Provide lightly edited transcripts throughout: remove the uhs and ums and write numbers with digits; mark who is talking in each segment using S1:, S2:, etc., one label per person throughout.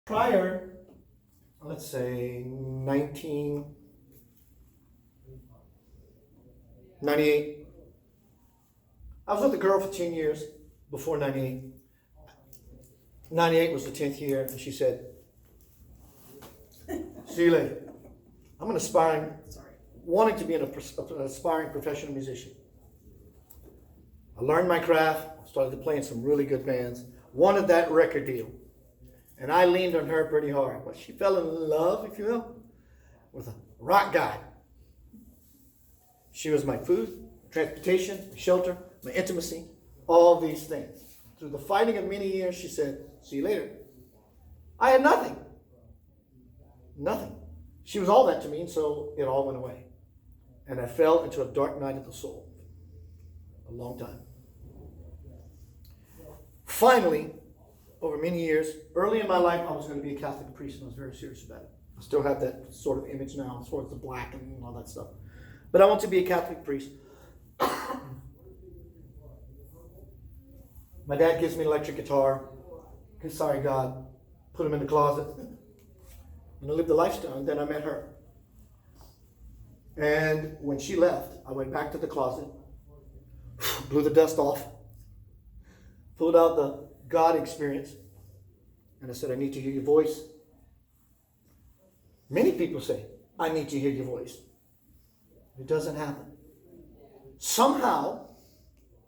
S1: Prior, let's say 1998, I was with a girl for 10 years before 98. 98 was the 10th year, and she said, "See you later." I'm an wanting to be an aspiring professional musician. I learned my craft, started playing some really good bands, wanted that record deal. And I leaned on her pretty hard. But she fell in love, if you will, with a rock guy. She was my food, transportation, my shelter, my intimacy, all these things. Through the fighting of many years, she said, "See you later." I had nothing. Nothing. She was all that to me, and so it all went away. And I fell into a dark night of the soul. A long time. Finally, over many years, early in my life, I was going to be a Catholic priest, and I was very serious about it. I still have that sort of image now, as far as the black and all that stuff. But I want to be a Catholic priest. My dad gives me an electric guitar. Sorry, God. Put him in the closet. And I lived the lifestyle, and then I met her. And when she left, I went back to the closet, blew the dust off, pulled out the God experience, and I said, "I need to hear your voice." Many people say, "I need to hear your voice." It doesn't happen. Somehow,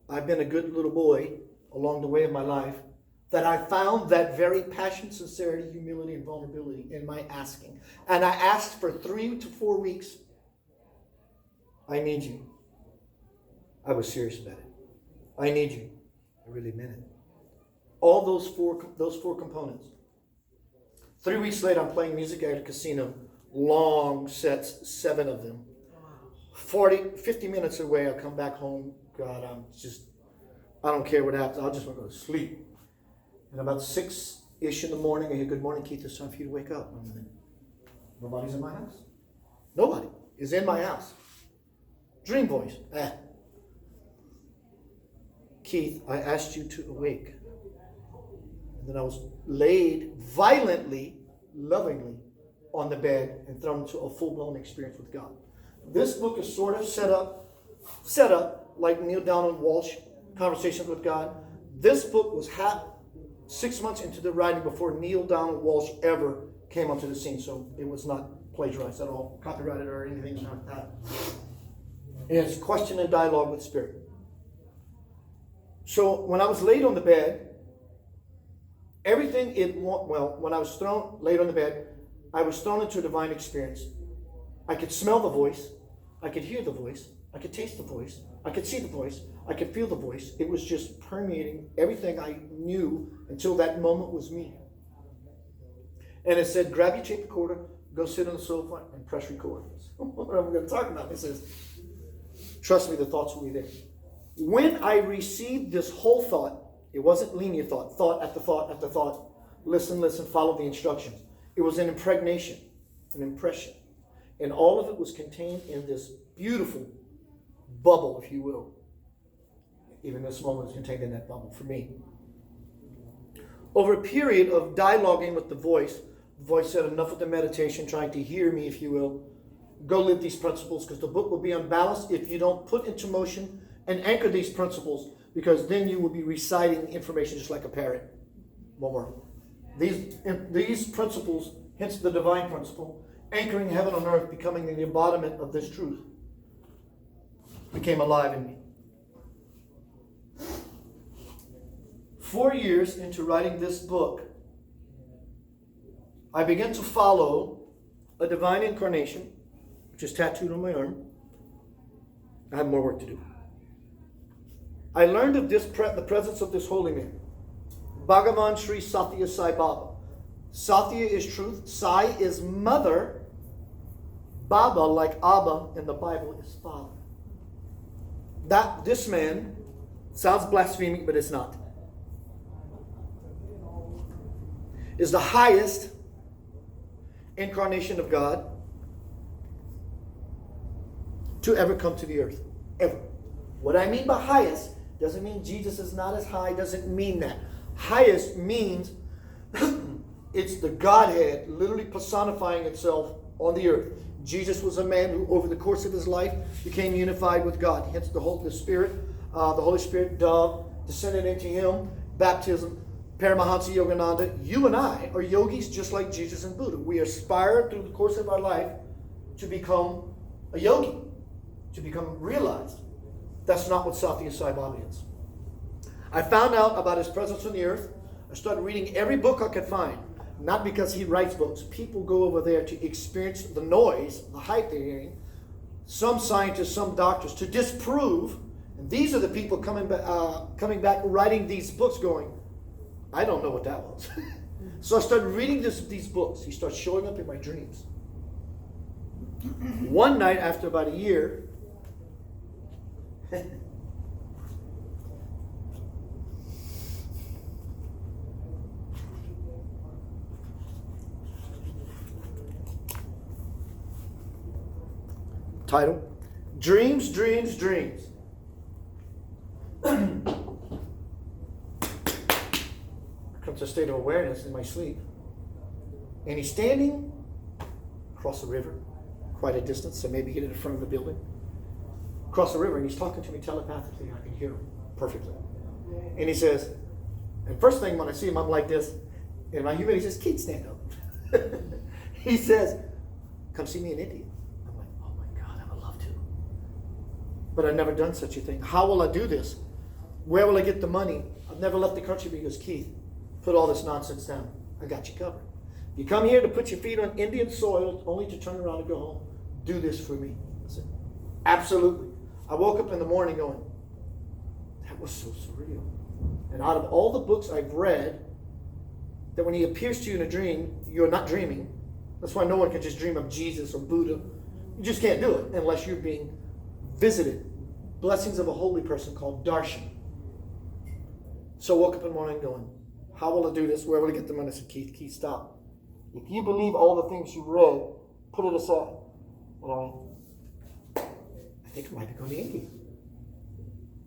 S1: I've been a good little boy along the way of my life, that I found that very passion, sincerity, humility, and vulnerability in my asking. And I asked for 3 to 4 weeks. "I need you." I was serious about it. "I need you." I really meant it. All those four components. 3 weeks later, I'm playing music at a casino. Long sets, 7 of them. 50 minutes away, I come back home. God, I don't care what happens. I just want to go to sleep. And about 6-ish in the morning, I hear, "Good morning, Keith. It's time for you to wake up." Nobody's in my house. Nobody is in my house. Dream voice. "Keith, I asked you to awake." And then I was laid violently, lovingly on the bed and thrown into a full-blown experience with God. This book is sort of set up like Neil Donald Walsh, Conversations with God. This book was 6 months into the writing before Neil Donald Walsh ever came onto the scene, so it was not plagiarized at all, copyrighted or anything like that. It's question and dialogue with Spirit. So when I was laid on the bed, when I was laid on the bed, I was thrown into a divine experience. I could smell the voice. I could hear the voice. I could taste the voice. I could see the voice. I could feel the voice. It was just permeating everything I knew until that moment was me. And it said, "Grab your tape recorder, go sit on the sofa, and press record." What am I going to talk about? It says, "Trust me, the thoughts will be there." When I received this whole thought, it wasn't linear thought after thought after thought. Listen, follow the instructions. It was an impregnation, an impression. And all of it was contained in this beautiful bubble, if you will. Even this moment is contained in that bubble for me. Over a period of dialoguing with the voice said, "Enough with the meditation, trying to hear me, if you will. Go live these principles, because the book will be unbalanced if you don't put into motion and anchor these principles, because then you will be reciting information just like a parrot." One more. These principles, hence the divine principle, anchoring heaven on earth, becoming the embodiment of this truth, became alive in me. 4 years into writing this book, I began to follow a divine incarnation, which is tattooed on my arm. I have more work to do. I learned of the presence of this holy man, Bhagavan Sri Satya Sai Baba. Satya is truth. Sai is mother. Baba, like Abba in the Bible, is father. This man sounds blasphemic, but it's not. Is the highest incarnation of God to ever come to the earth. Ever. What I mean by highest doesn't mean Jesus is not as high. Doesn't mean that. Highest means It's the Godhead literally personifying itself on the earth. Jesus was a man who, over the course of his life, became unified with God. Hence, the Holy Spirit, dove, descended into him, baptism, Paramahansa Yogananda. You and I are yogis just like Jesus and Buddha. We aspire through the course of our life to become a yogi, to become realized. That's not what Satya Sai Baba is. I found out about his presence on the earth. I started reading every book I could find. Not because he writes books. People go over there to experience the noise, the hype they're hearing. Some scientists, some doctors, to disprove. And these are the people coming back, writing these books going, I don't know what that was. So I started reading these books. He starts showing up in my dreams. One night, after about a year, title, Dreams, Dreams, Dreams. Comes a state of awareness in my sleep. And he's standing across the river, quite a distance, so maybe he did it in front of the building. Across the river, and he's talking to me telepathically. I can hear him perfectly. And he says, and first thing when I see him, I'm like this. And my human, he says, Keith, stand up. He says, come see me in India. I'm like, oh my God, I would love to. But I've never done such a thing. How will I do this? Where will I get the money? I've never left the country. Because Keith, put all this nonsense down. I got you covered. You come here to put your feet on Indian soil only to turn around and go home. Do this for me. I said, absolutely. I woke up in the morning going, that was so surreal. And out of all the books I've read, that when he appears to you in a dream, you're not dreaming. That's why no one can just dream of Jesus or Buddha. You just can't do it unless you're being visited. Blessings of a holy person called darshan. So I woke up in the morning going, how will I do this? Where will I get the money? I said, Keith, stop. If you believe all the things you read, put it aside. I think I might be going to India.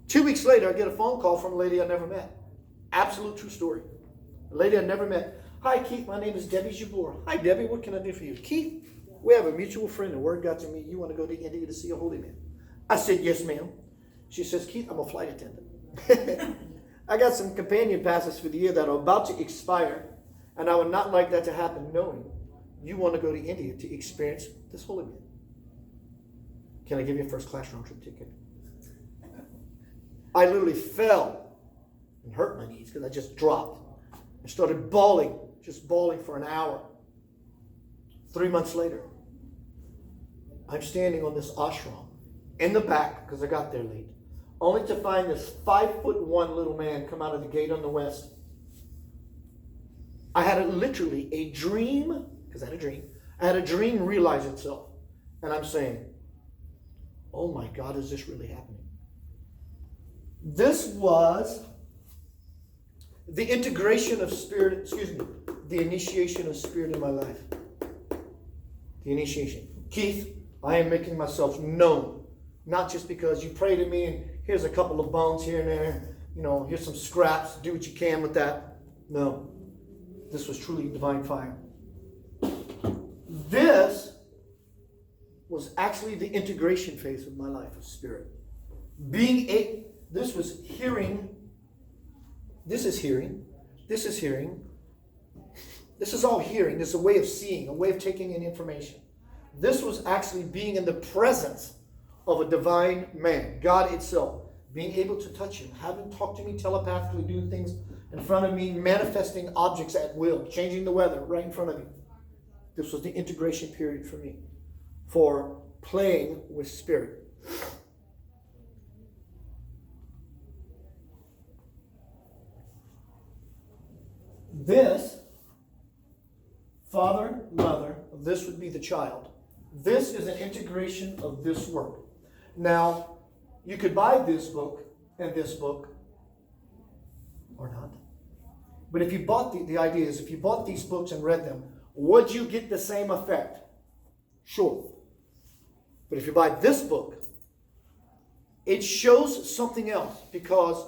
S1: 2 weeks later, I get a phone call from a lady I never met. Absolute true story. A lady I never met. Hi, Keith. My name is Debbie Jabor. Hi, Debbie. What can I do for you? Keith, we have a mutual friend. The word got to me. You want to go to India to see a holy man? I said, yes, ma'am. She says, Keith, I'm a flight attendant. I got some companion passes for the year that are about to expire, and I would not like that to happen knowing you want to go to India to experience this holy man. Can I give you a first class round trip ticket? I literally fell and hurt my knees because I just dropped. I started bawling, just bawling for an hour. 3 months later, I'm standing on this ashram in the back because I got there late, only to find this 5'1" little man come out of the gate on the west. I had literally a dream, because I had a dream. I had a dream realize itself. And I'm saying, oh my God, is this really happening? This was the integration of spirit, the initiation of spirit in my life. The initiation. Keith, I am making myself known. Not just because you pray to me and here's a couple of bones here and there. Here's some scraps. Do what you can with that. No. This was truly divine fire. This was actually the integration phase of my life of spirit. This was hearing. This is hearing. This is hearing. This is all hearing. This is a way of seeing, a way of taking in information. This was actually being in the presence of a divine man, God itself, being able to touch him, have him talk to me telepathically, doing things in front of me, manifesting objects at will, changing the weather right in front of me. This was the integration period for me, for playing with spirit. This, father, mother, this would be the child. This is an integration of this work. Now, you could buy this book and this book, or not. But if you bought the idea is, if you bought these books and read them, would you get the same effect? Sure. But if you buy this book, it shows something else, because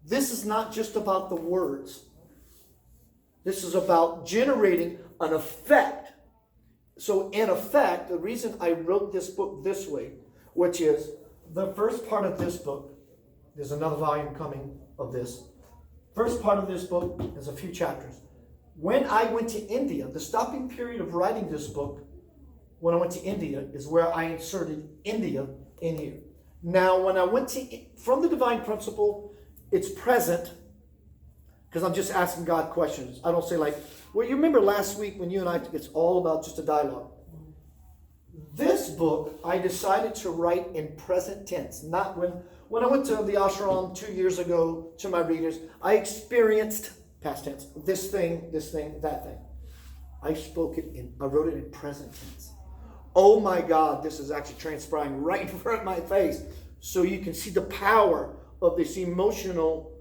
S1: this is not just about the words. This is about generating an effect. So in effect, the reason I wrote this book this way, which is the first part of this book, there's another volume coming of this. First part of this book is a few chapters. When I went to India, the stopping period of writing this book, when I went to India, is where I inserted India in here. Now, when I went from the divine principle, it's present, because I'm just asking God questions. I don't say like, well, you remember last week when you and I, it's all about just a dialogue. This book, I decided to write in present tense, not when I went to the ashram 2 years ago to my readers, I experienced past tense, this thing, that thing. I wrote it in present tense. Oh my God, this is actually transpiring right in front of my face. So you can see the power of this emotional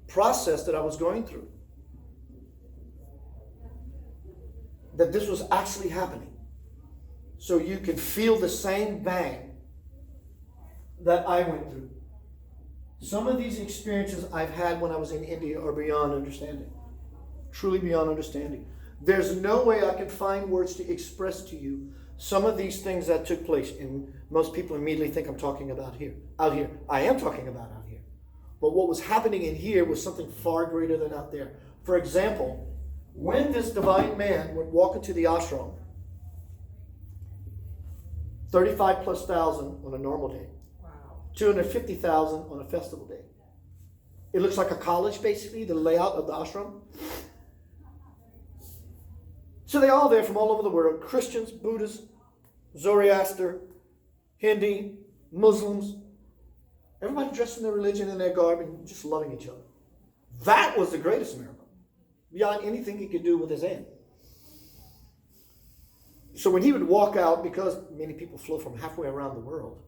S1: process that I was going through. That this was actually happening. So you can feel the same bang that I went through. Some of these experiences I've had when I was in India are beyond understanding. Truly beyond understanding. There's no way I can find words to express to you some of these things that took place. And most people immediately think I'm talking about out here. I am talking about out here. But what was happening in here was something far greater than out there. For example, when this divine man would walk into the ashram, 35,000+ on a normal day.
S2: Wow.
S1: 250,000 on a festival day. It looks like a college, basically, the layout of the ashram. So they're all there from all over the world. Christians, Buddhists, Zoroaster, Hindi, Muslims. Everybody dressed in their religion and their garb and just loving each other. That was the greatest miracle. Beyond anything he could do with his hand. So when he would walk out, because many people flow from halfway around the world,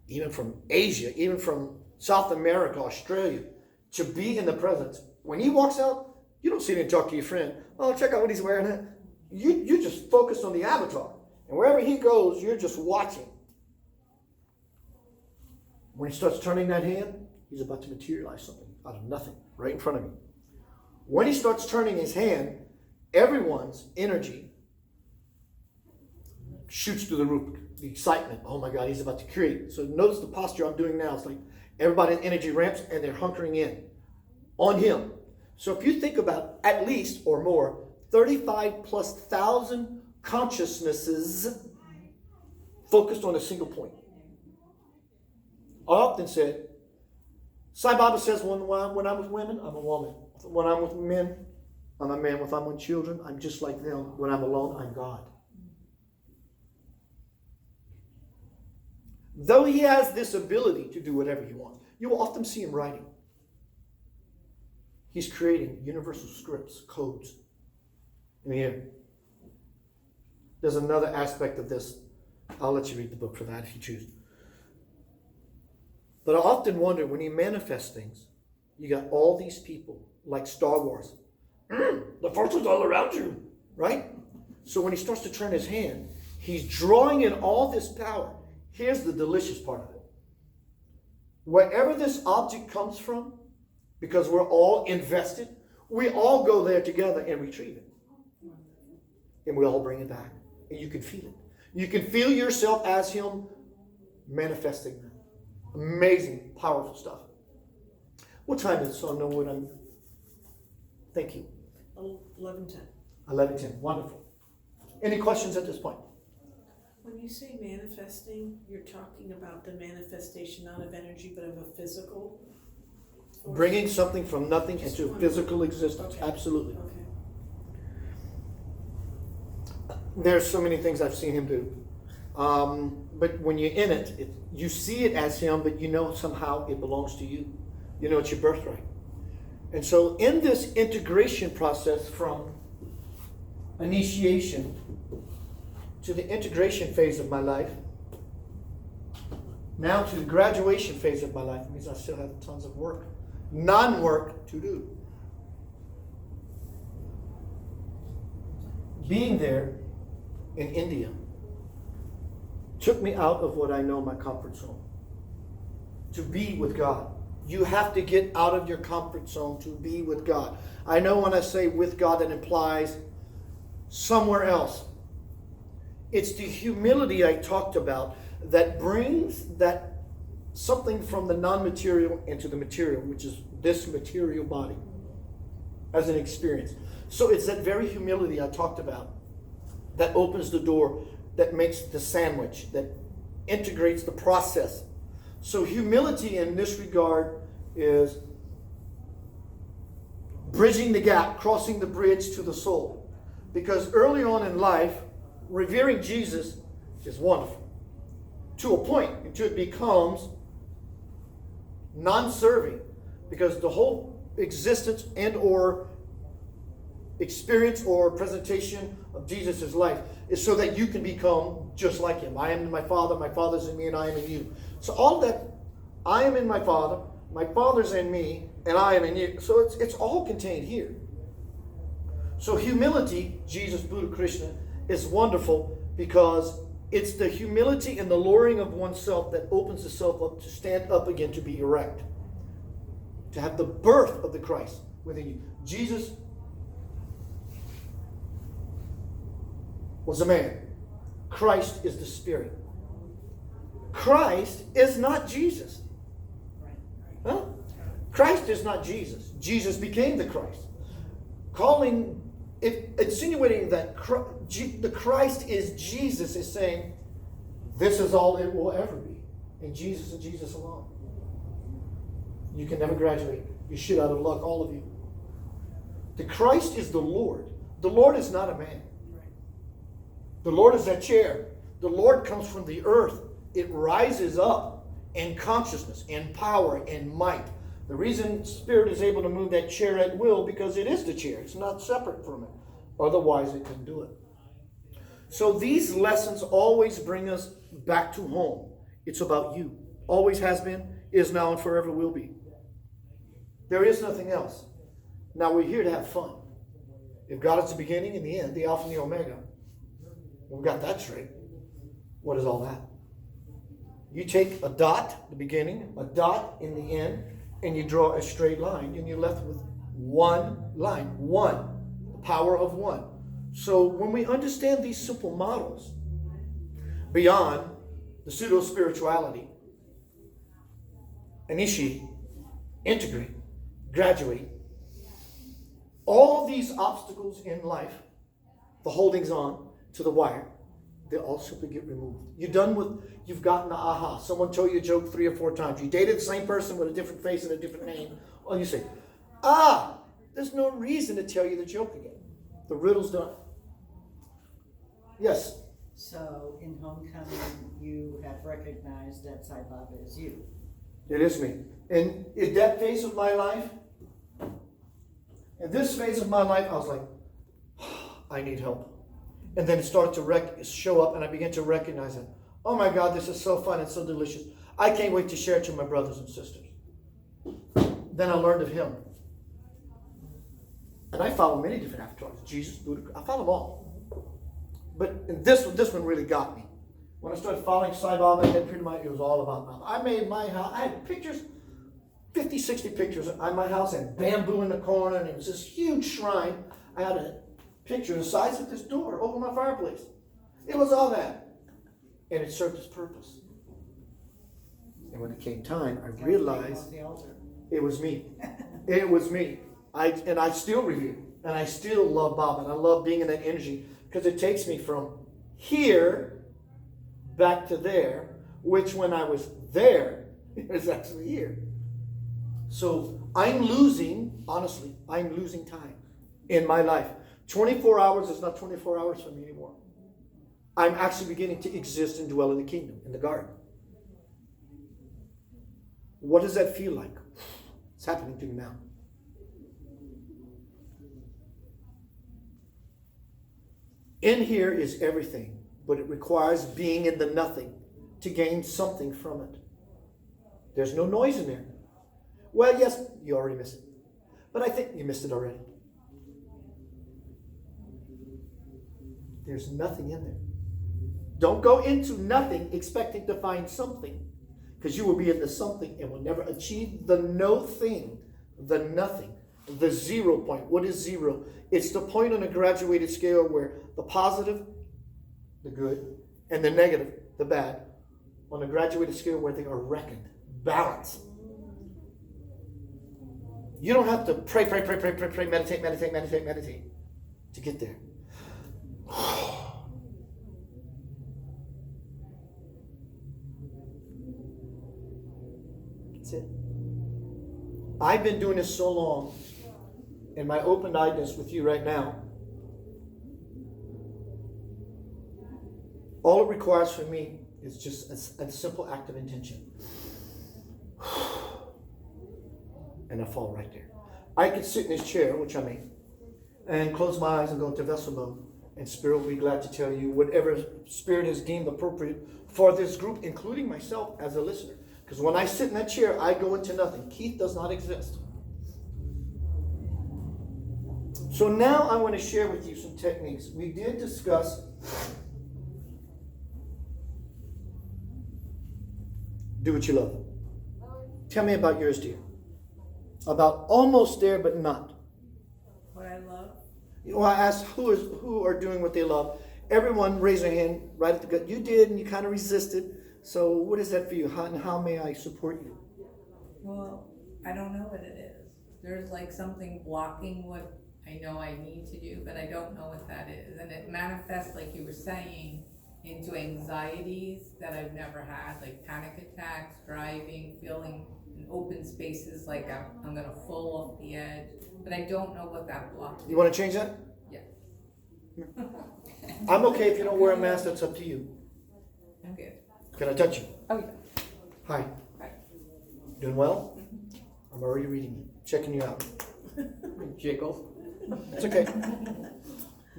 S1: even from Asia, even from South America, Australia, to be in the presence. When he walks out, you don't sit and talk to your friend. Oh, check out what he's wearing. You just focus on the avatar. And wherever he goes, you're just watching. When he starts turning that hand, he's about to materialize something out of nothing, right in front of you. When he starts turning his hand, everyone's energy shoots through the roof. The excitement. Oh my God, he's about to create. So notice the posture I'm doing now. It's like everybody's energy ramps and they're hunkering in on him. So if you think about at least or more, 35,000+ consciousnesses focused on a single point. I often said, Sai Baba says, when I'm with women, I'm a woman. When I'm with men, I'm a man. When I'm with children, I'm just like them. When I'm alone, I'm God. Though he has this ability to do whatever he wants, you will often see him writing. He's creating universal scripts, codes. And here, there's another aspect of this. I'll let you read the book for that if you choose. But I often wonder, when he manifests things, you got all these people, like Star Wars. The force is all around you, right? So when he starts to turn his hand, he's drawing in all this power. Here's the delicious part of it. Wherever this object comes from, because we're all invested, we all go there together and retrieve it. And we all bring it back. And you can feel it. You can feel yourself as him manifesting that. Amazing, powerful stuff. What time is it? So I know what I'm... Thank you.
S2: 11:10.
S1: 11:10. Wonderful. Any questions at this point?
S2: When you say manifesting, you're talking about the manifestation not of energy, but of a physical force?
S1: Bringing something from nothing
S2: Just
S1: into
S2: one.
S1: physical existence.
S2: Okay.
S1: Absolutely.
S2: Okay.
S1: There's so many things I've seen him do. But when you're in it, you see it as him, but you know somehow it belongs to you. You know it's your birthright. And so in this integration process from initiation to the integration phase of my life, now to the graduation phase of my life, means I still have tons of work, non-work to do. Being there in India took me out of what I know my comfort zone, to be with God. You have to get out of your comfort zone to be with God. I know when I say with God, that implies somewhere else. It's the humility I talked about that brings that something from the non-material into the material, which is this material body as an experience. So it's that very humility I talked about that opens the door, that makes the sandwich, that integrates the process. So humility in this regard is bridging the gap, crossing the bridge to the soul. Because early on in life, revering Jesus is wonderful. To a point, until it becomes non-serving. Because the whole existence and or experience or presentation of Jesus' life is so that you can become just like him. I am in my Father's in me, and I am in you. So all that, I am in my Father's in me, and I am in you. So it's all contained here. So humility, Jesus, Buddha, Krishna, is wonderful because it's the humility and the lowering of oneself that opens the self up to stand up again, to be erect, to have the birth of the Christ within you. Jesus was a man. Christ is the Spirit. Christ is not Jesus. Huh? Christ is not Jesus. Jesus became the Christ. Insinuating that the Christ is Jesus is saying, this is all it will ever be. And Jesus alone. You can never graduate. You're shit out of luck, all of you. The Christ is the Lord. The Lord is not a man. The Lord is that chair. The Lord comes from the earth. It rises up in consciousness and power and might. The reason Spirit is able to move that chair at will, because it is the chair. It's not separate from it. Otherwise, it couldn't do it. So these lessons always bring us back to home. It's about you. Always has been, is now, and forever will be. There is nothing else. Now we're here to have fun. If God is the beginning and the end, the Alpha and the Omega, we've got that straight. What is all that? You take a dot, the beginning, a dot in the end, and you draw a straight line, and you're left with one line. One. The power of one. So when we understand these simple models, beyond the pseudo-spirituality, initiate, integrate, graduate, all these obstacles in life, the holdings on to the wire, they all simply get removed. You've gotten the aha. Someone told you a joke 3 or 4 times. You dated the same person with a different face and a different name. All you say, there's no reason to tell you the joke again. The riddle's done. Yes?
S3: So in homecoming, you have recognized that Sai Baba is you.
S1: It is me. And in that phase of my life, in this phase of my life, I was like, I need help. And then it started to show up, and I began to recognize it. Oh my God, this is so fun and so delicious. I can't wait to share it to my brothers and sisters. Then I learned of him. And I follow many different avatars. Jesus, Buddha, I follow them all. But this one really got me. When I started following Sai Baba, it was all about Baba. I made my house, I had pictures, 50, 60 pictures on my house, and bamboo in the corner, and it was this huge shrine. I had a picture the size of this door over my fireplace. It was all that. And it served its purpose. And when it came time, I realized it was me. It was me. I still revere. And I still love Bob. And I love being in that energy. Because it takes me from here back to there. Which when I was there, it was actually here. So I'm losing time in my life. 24 hours is not 24 hours for me anymore. I'm actually beginning to exist and dwell in the kingdom, in the garden. What does that feel like? It's happening to me now. In here is everything, but it requires being in the nothing to gain something from it. There's no noise in there. Well, yes, you already missed it. But I think you missed it already. There's nothing in there. Don't go into nothing expecting to find something. Because you will be in the something and will never achieve the no thing, the nothing, the 0 point. What is 0? It's the point on a graduated scale where the positive, the good, and the negative, the bad, on a graduated scale where they are reckoned, balanced. You don't have to pray, meditate to get there. That's it. I've been doing this so long, and my open-eyedness with you right now, all it requires from me is just a simple act of intention. And I fall right there. I could sit in this chair, which I may, and close my eyes and go into vessel mode, and Spirit will be glad to tell you whatever Spirit has deemed appropriate for this group, including myself as a listener. Because when I sit in that chair, I go into nothing. Keith does not exist. So now I want to share with you some techniques. We did discuss do what you love. Tell me about yours, dear. About almost there, but not.
S2: What I love?
S1: Well, I asked who are doing what they love. Everyone raised their hand right at the gut. You did, and you kind of resisted. So what is that for you? How may I support you?
S4: Well, I don't know what it is. There's like something blocking what I know I need to do, but I don't know what that is. And it manifests, like you were saying, into anxieties that I've never had, like panic attacks, driving, feeling in open spaces like I'm gonna fall off the edge. But I don't know what that block is.
S1: You want to change that?
S4: Yes.
S1: I'm okay if you don't wear a mask. That's up to you.
S4: I'm good.
S1: Can I touch you?
S4: Oh, yeah.
S1: Hi.
S4: Hi.
S1: Doing well? I'm already reading you, checking you out.
S5: Jiggle.
S1: It's okay.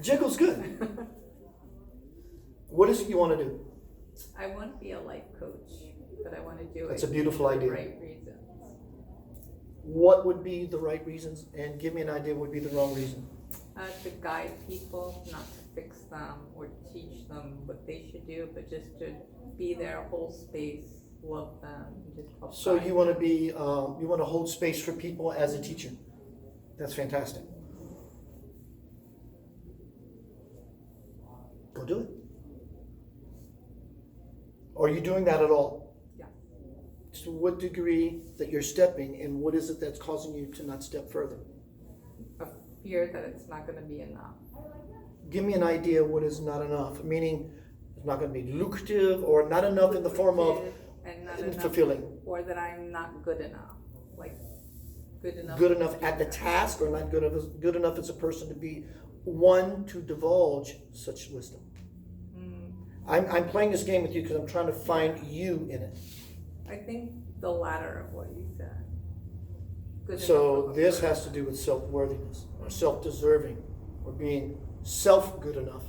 S1: Jiggle's good. What is it you want to do?
S4: I want to be a life coach, but I want to do
S1: That's
S4: it
S1: a beautiful
S4: for the
S1: idea.
S4: right reasons.
S1: What would be the right reasons? And give me an idea what would be the wrong reason.
S4: To guide people, not to fix them or teach them what they should do, but just to be their whole space, love them, and just help.
S1: So
S4: guide
S1: you want to
S4: them.
S1: be, you want to hold space for people as a teacher. That's fantastic. Go do it. Are you doing that at all?
S4: Yeah.
S1: To what degree that you're stepping, and what is it that's causing you to not step further?
S4: A fear that it's not going to be enough.
S1: Give me an idea what is not enough, meaning it's not going to be lucrative or not enough in the form of
S4: And not enough,
S1: fulfilling.
S4: or that I'm not good enough. Like good enough.
S1: Good enough at the task, or not good enough as a person to be one to divulge such wisdom. I'm playing this game with you because I'm trying to find you in it.
S4: I think the latter of what you said. Good
S1: So
S4: enough of a
S1: this
S4: person.
S1: has to do with self-worthiness or self-deserving or being self-good enough.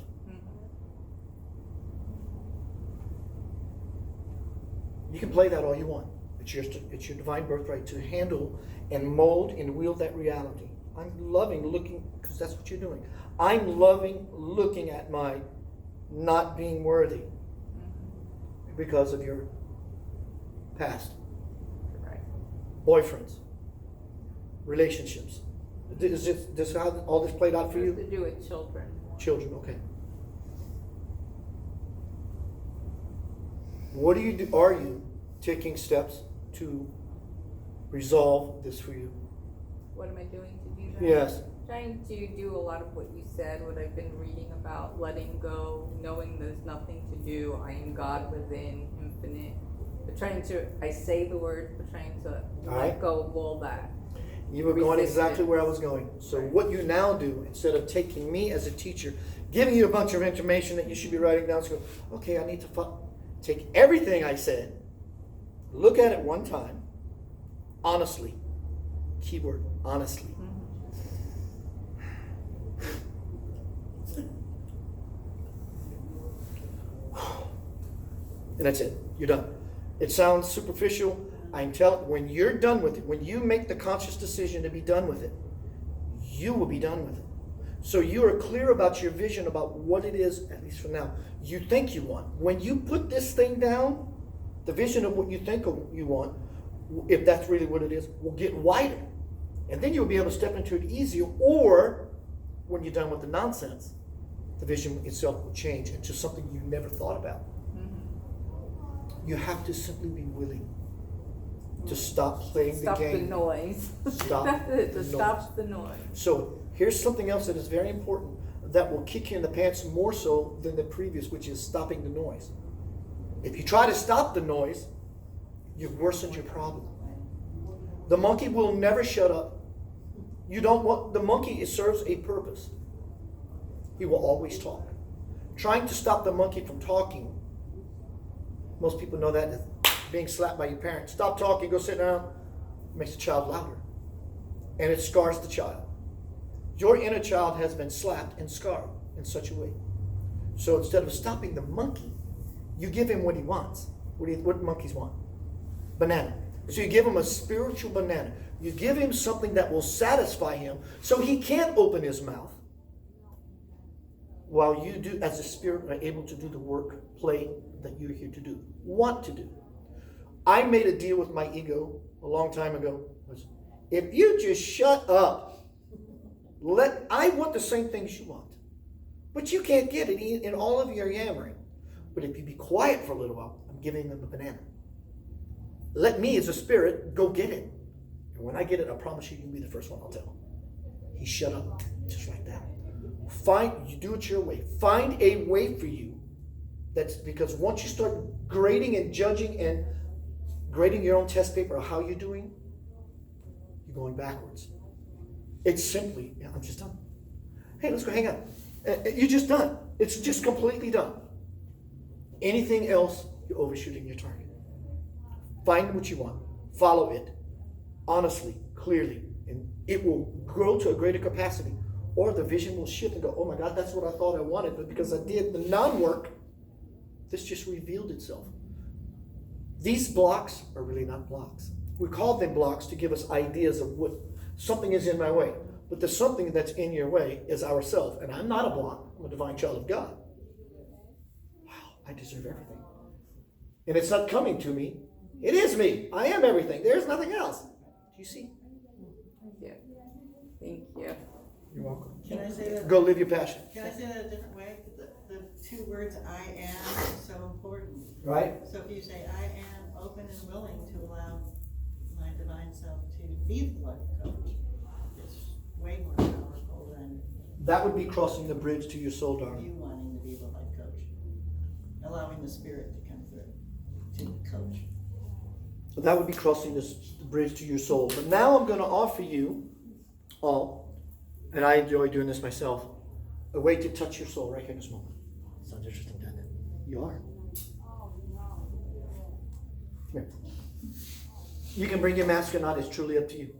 S1: You can play that all you want. It's your divine birthright to handle and mold and wield that reality. I'm loving looking, because that's what you're doing. I'm loving looking at my not being worthy because of your past.
S4: Right.
S1: Boyfriends, relationships. Is this how all this played out for
S4: It
S1: you?
S4: has to do with children.
S1: Children, okay. What do you do? Are you taking steps to resolve this for you?
S4: What am I doing to do that?
S1: Yes.
S4: Trying to do a lot of what you said, what I've been reading about, letting go, knowing there's nothing to do. I am God within, infinite. But trying to, I say the words, but trying to
S1: right.
S4: let go of all that.
S1: You were going
S4: Resistance.
S1: exactly where I was going. So what you now do, instead of taking me as a teacher, giving you a bunch of information that you should be writing down, so go, okay, I need to take everything I said, look at it one time, honestly. Keyword, honestly. And that's it. You're done. It sounds superficial. I'm telling, when you're done with it, when you make the conscious decision to be done with it, you will be done with it. So you are clear about your vision about what it is, at least for now, you think you want. When you put this thing down, the vision of what you think you want, if that's really what it is, will get wider. And then you'll be able to step into it easier, or when you're done with the nonsense, the vision itself will change into something you never thought about. You have to simply be willing to stop playing the game.
S4: Stop the noise.
S1: Stop
S4: That's it,
S1: the
S4: to stop the noise.
S1: So here's something else that is very important that will kick you in the pants more so than the previous, which is stopping the noise. If you try to stop the noise, you've worsened your problem. The monkey will never shut up. You don't want the monkey. It serves a purpose. He will always talk. Trying to stop the monkey from talking, most people know that as being slapped by your parents. Stop talking, go sit down. Makes the child louder. And it scars the child. Your inner child has been slapped and scarred in such a way. So instead of stopping the monkey, you give him what he wants. What monkeys want? Banana. So you give him a spiritual banana. You give him something that will satisfy him so he can't open his mouth, while you do, as a spirit, are able to do the work, play that you're here to do, want to do. I made a deal with my ego a long time ago. If you just shut up, I want the same things you want. But you can't get it in all of your yammering. But if you be quiet for a little while, I'm giving them a banana. Let me as a spirit go get it. And when I get it, I promise you, you'll be the first one I'll tell. He shut up, just like that. You do it your way. Find a way for you. That's because once you start grading and judging and grading your own test paper of how you're doing, you're going backwards. It's simply, I'm just done. Hey, let's go hang out. You're just done. It's just completely done. Anything else, you're overshooting your target. Find what you want. Follow it. Honestly, clearly. And it will grow to a greater capacity. Or the vision will shift and go, oh my God, that's what I thought I wanted. But because I did the non-work, this just revealed itself. These blocks are really not blocks. We call them blocks to give us ideas of what something is in my way. But the something that's in your way is ourself. And I'm not a block. I'm a divine child of God. Wow, I deserve everything. And it's not coming to me. It is me. I am everything. There's nothing else. Do you see?
S4: Yeah. Thank you.
S1: You're welcome.
S3: Can I say that?
S1: Go live your passion.
S3: Can I say that a different way? The two words "I am" is so important.
S1: Right?
S3: So if you say "I am open and willing to allow my divine self to be the life coach," it's way more powerful than
S1: That would be crossing the bridge to your soul, darling.
S3: you wanting to be the life coach. Allowing the spirit to come through to coach.
S1: So that would be crossing the bridge to your soul. But now I'm going to offer you all, and I enjoy doing this myself, a way to touch your soul right here in this moment. Sounds interesting, doesn't it? You are. Come here. You can bring your mask or not. It's truly up to you.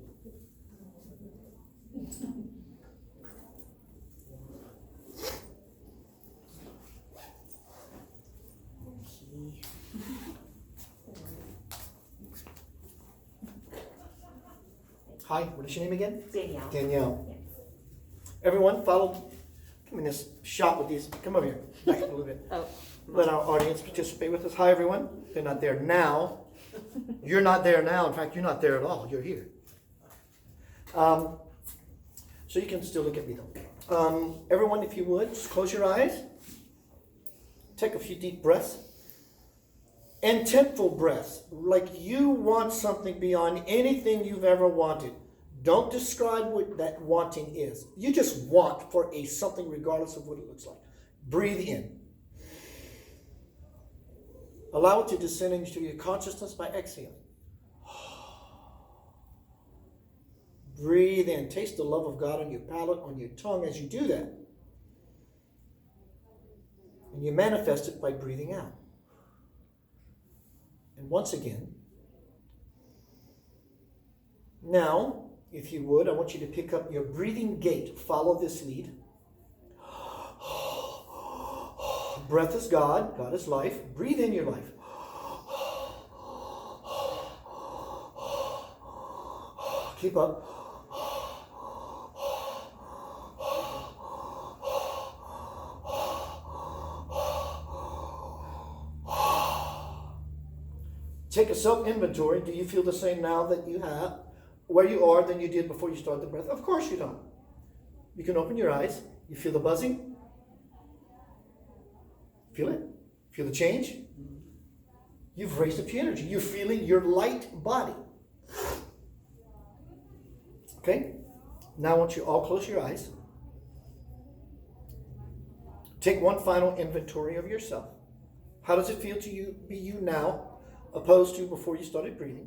S1: Hi, what is your name again?
S6: Danielle.
S1: Danielle.
S6: Yes.
S1: Everyone, follow. Come in this shot with these. Come over here. Back up a little bit.
S6: Oh.
S1: Let our audience participate with us. Hi, everyone. They're not there now. You're not there now. In fact, you're not there at all. You're here. So you can still look at me though. Everyone, if you would, just close your eyes. Take a few deep breaths. Intentful breaths, like you want something beyond anything you've ever wanted. Don't describe what that wanting is. You just want for a something regardless of what it looks like. Breathe in. Allow it to descend into your consciousness by exhaling. Breathe in. Taste the love of God on your palate, on your tongue as you do that. And you manifest it by breathing out. And once again, now, if you would, I want you to pick up your breathing gait. Follow this lead. Breath is God. God is life. Breathe in your life. Keep up. Take a self-inventory. Do you feel the same now that you have, where you are, than you did before you started the breath? Of course you don't. You can open your eyes. You feel the buzzing? Feel it? Feel the change? You've raised up your energy. You're feeling your light body. Okay? Now I want you all close your eyes. Take one final inventory of yourself. How does it feel to you be you now, opposed to before you started breathing?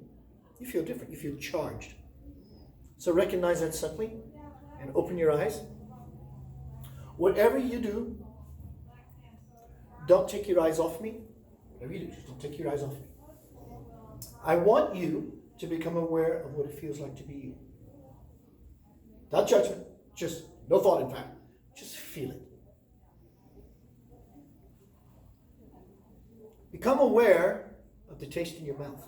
S1: You feel different. You feel charged. So recognize that simply and open your eyes. Whatever you do, don't take your eyes off me. Whatever you do, just don't take your eyes off me. I want you to become aware of what it feels like to be you. Not judgment, just no thought, in fact. Just feel it. Become aware of the taste in your mouth.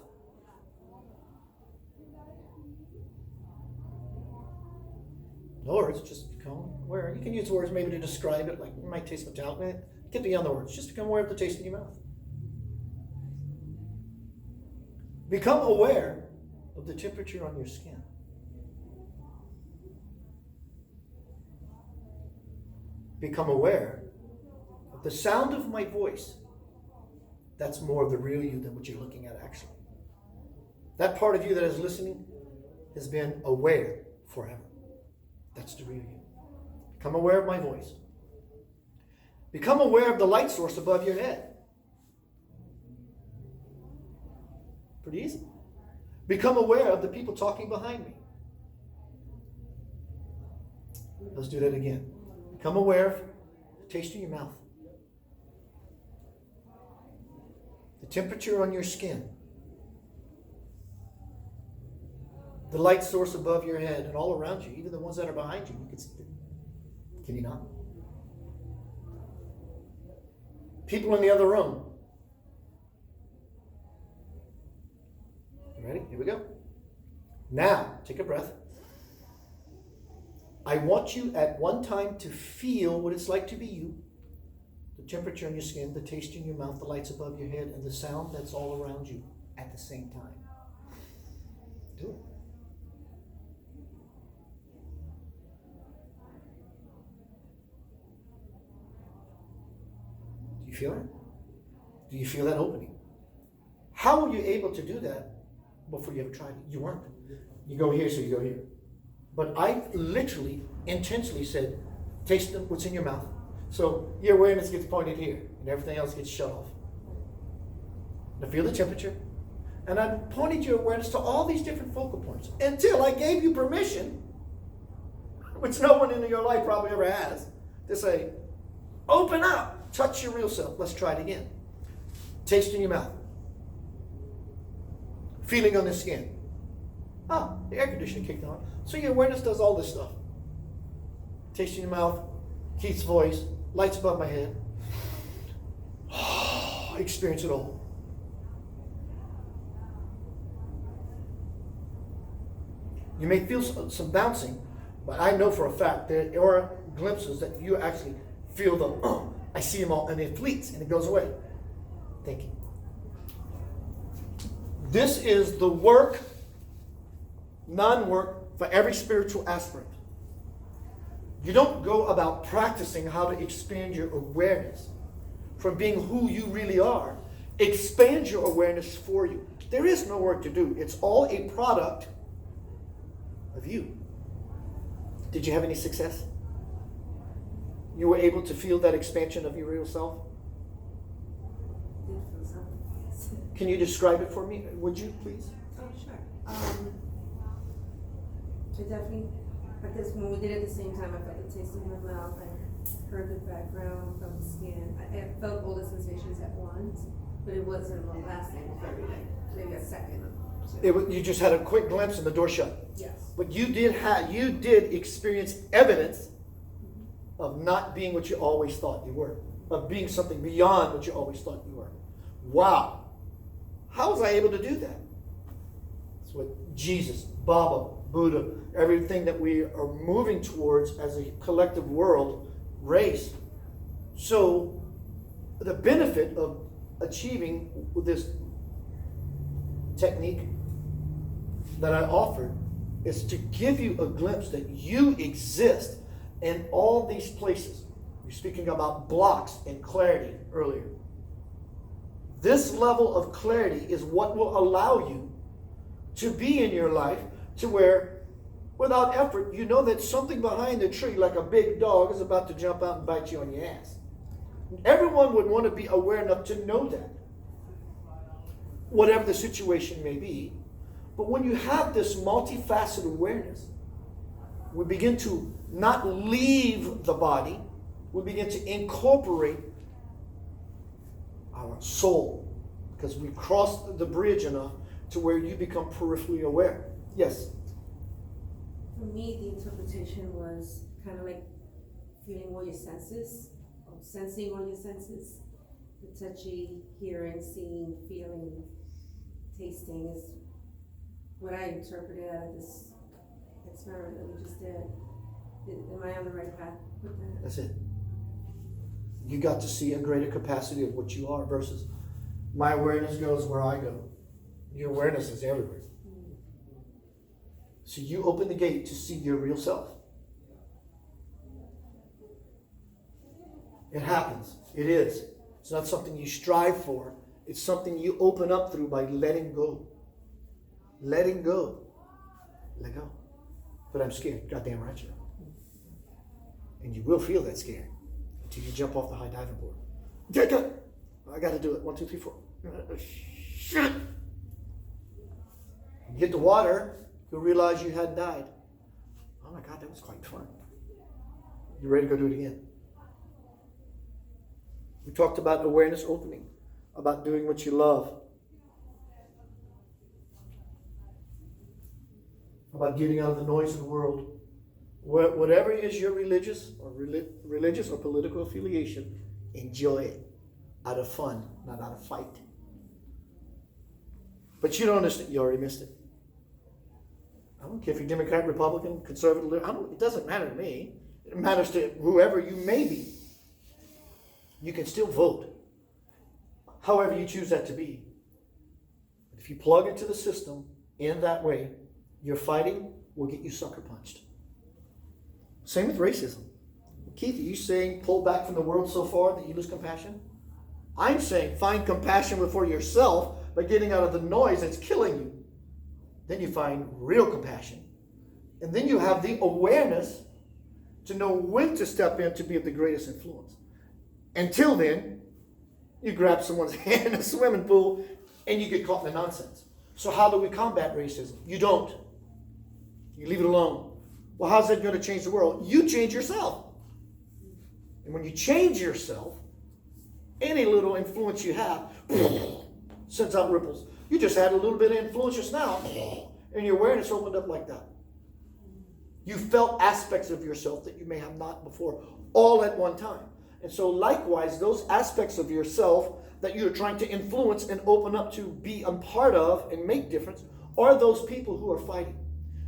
S1: No words, just become aware. You can use words maybe to describe it, like you might taste metallic. Get beyond the words. Just become aware of the taste in your mouth. Become aware of the temperature on your skin. Become aware of the sound of my voice. That's more of the real you than what you're looking at actually. That part of you that is listening has been aware forever. That's the real you. Become aware of my voice. Become aware of the light source above your head. Pretty easy. Become aware of the people talking behind me. Let's do that again. Become aware of the taste in your mouth. The temperature on your skin. The light source above your head and all around you, even the ones that are behind you, you can see them. Can you not? People in the other room. You ready? Here we go. Now, take a breath. I want you at one time to feel what it's like to be you. The temperature in your skin, the taste in your mouth, the lights above your head, and the sound that's all around you at the same time. Do it. Do you feel it? Do you feel that opening? How were you able to do that before you ever tried it? You weren't. You go here, so you go here. But I literally, intentionally said, taste what's in your mouth. So your awareness gets pointed here, and everything else gets shut off. Now feel the temperature. And I pointed your awareness to all these different focal points until I gave you permission, which no one in your life probably ever has, to say, open up. Touch your real self. Let's try it again. Taste in your mouth. Feeling on the skin. Oh, the air conditioner kicked on. So your awareness does all this stuff. Taste in your mouth. Keith's voice. Lights above my head. Experience it all. You may feel some bouncing, but I know for a fact there are glimpses that you actually feel the I see them all, and it fleets, and it goes away. Thank you. This is the work, non-work, for every spiritual aspirant. You don't go about practicing how to expand your awareness from being who you really are. Expand your awareness for you. There is no work to do. It's all a product of you. Did you have any success? You were able to feel that expansion of your real self? Can you describe it for me? Would you, please?
S6: Oh, sure. I definitely, I guess when we did it at the same time, I felt the taste in my mouth, I heard the background, felt the skin. I felt all the sensations at once, but it wasn't a lasting for maybe a second.
S1: You just had a quick glimpse and the door shut.
S6: Yes.
S1: But you did experience evidence of not being what you always thought you were, of being something beyond what you always thought you were. Wow. How was I able to do that? That's what Jesus, Baba, Buddha, everything that we are moving towards as a collective world, race. So the benefit of achieving this technique that I offered is to give you a glimpse that you exist in all these places. You're speaking about blocks and clarity earlier. This level of clarity is what will allow you to be in your life to where, without effort, you know that something behind the tree, like a big dog, is about to jump out and bite you on your ass. Everyone would want to be aware enough to know that, whatever the situation may be. But when you have this multifaceted awareness, we begin to not leave the body, we begin to incorporate our soul, because we crossed the bridge enough to where you become peripherally aware. Yes?
S6: For me, the interpretation was kind of like feeling all your senses, or sensing all your senses. The touchy, hearing, seeing, feeling, tasting is what I interpreted out of this experiment that we just did. Am I on the right path with that?
S1: That's it. You got to see a greater capacity of what you are versus my awareness goes where I go. Your awareness is everywhere. So you open the gate to see your real self. It happens. It is. It's not something you strive for. It's something you open up through by letting go. Letting go. Let go. But I'm scared. Goddamn right you are. And you will feel that scare until you jump off the high diving board. I got to do it. 1, 2, 3, 4. Shit. You hit the water, you'll realize you hadn't died. Oh my God, that was quite fun. You ready to go do it again? We talked about awareness opening, about doing what you love, about getting out of the noise of the world. Whatever is your religious or political affiliation, enjoy it out of fun, not out of fight. But you don't understand. You already missed it. I don't care if you're Democrat, Republican, Conservative. It doesn't matter to me. It matters to whoever you may be. You can still vote, however you choose that to be. But if you plug into the system in that way, your fighting will get you sucker punched. Same with racism. Keith, are you saying pull back from the world so far that you lose compassion? I'm saying find compassion for yourself by getting out of the noise that's killing you. Then you find real compassion. And then you have the awareness to know when to step in to be of the greatest influence. Until then, you grab someone's hand in a swimming pool and you get caught in the nonsense. So how do we combat racism? You don't. You leave it alone. Well, how's that going to change the world? You change yourself. And when you change yourself, any little influence you have sends out ripples. You just had a little bit of influence just now, and your awareness opened up like that. You felt aspects of yourself that you may have not before, all at one time. And so likewise, those aspects of yourself that you're trying to influence and open up to be a part of and make difference are those people who are fighting.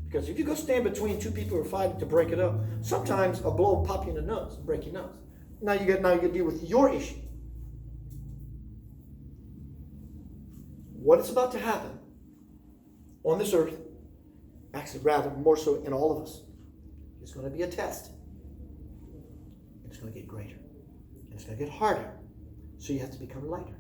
S1: Because if you go stand between two people who are fighting to break it up, sometimes a blow will pop you in the nose, break your nose. Now you got to deal with your issue. What is about to happen on this earth, actually rather more so in all of us, is going to be a test. It's going to get greater. And it's going to get harder. So you have to become lighter.